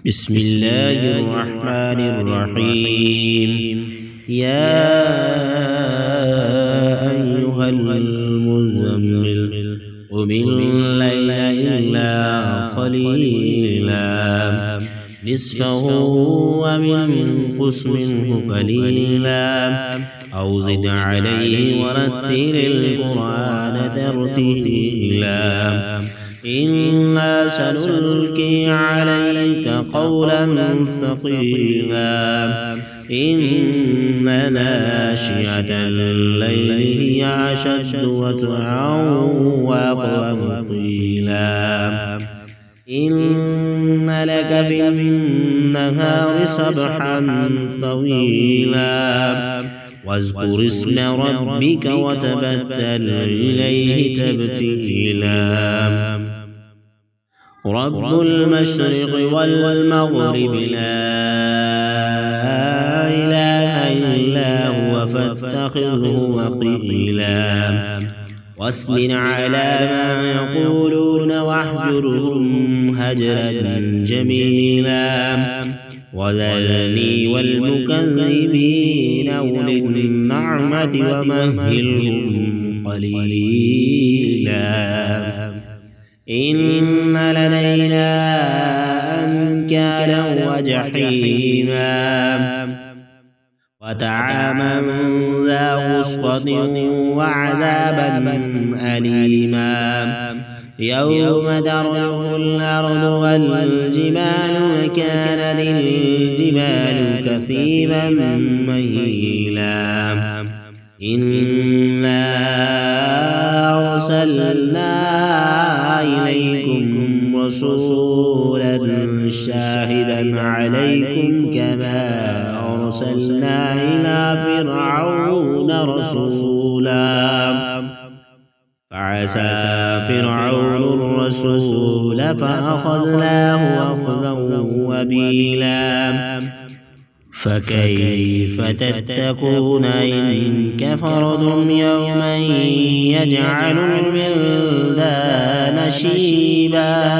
بسم الله الرحمن الرحيم. يا أيها المزمل قم الليل إلا قليلا نصفه وانقص منه قليلا أو زد عليه ورتل القرآن ترتيلا إنا سنلقي عليك قولا ثقيلا إن ناشئة الليل هي أشد وطئا وأقوم قيلا إن لك في النهار سبحا طويلا واذكر اسم ربك وتبتل إليه تبتيلا رب المشرق والمغرب لا إله إلا هو فاتخذه وقيلا واصبر على ما يقولون واهجرهم هجرا جميلا وذرني والمكذبين أولي النعمة ومهلهم قليلا إن لدينا أنكالا وجحيما وطعاما ذا غصة وعذابا أليما يوم ترجف الأرض والجبال وكانت الجبال كثيبا مهيلا إنا أرسلنا إليكم رسولا شاهدا عليكم كما أرسلنا إلى فرعون رسولا فعسى فرعون الرسول فأخذناه أخذا وبيلا فكيف تتقون إن كفرتم يوما يجعل الولدان شيبا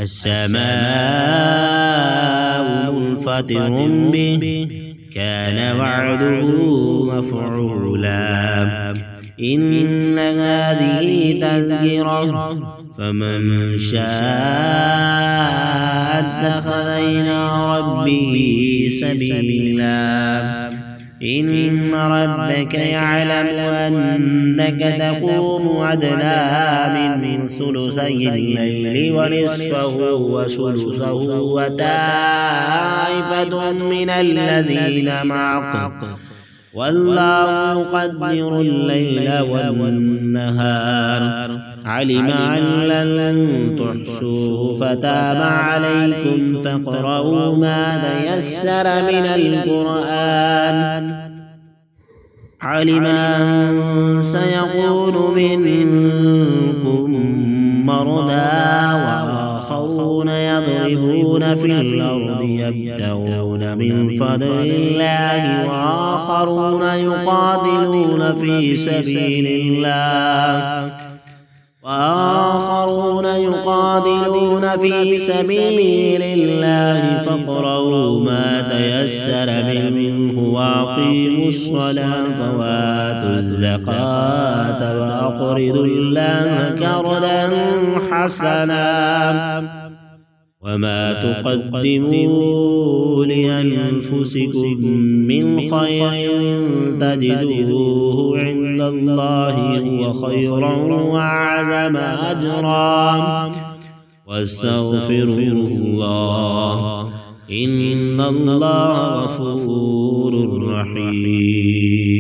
السماء منفطر به كان وعده مفعولا إن هذه تذكرة فمن شاء اتخذ إلى ربه سبيلا إن ربك يعلم أنك تقوم أدنى من ثلثي الليل ونصفه وثلثه وطائفة من الذين معك والله يقدر الليل والنهار علم أن لن تحصوا فتاب عليكم فاقرؤوا ما تيسر من القرآن علم أن سيكون منكم مرضى وآخرون يضربون في الأرض يبتغون من فضل الله وآخرون يقاتلون في سبيل الله فاقرؤوا ما تيسر منه وأقيموا الصلاة وآتوا الزكاة وأقرضوا الله قرضا حسنا وما تقدموا لأنفسكم من خير تجدوه عند الله هو خيرا وأعظم أجرا واستغفروا الله إن الله غفور رحيم.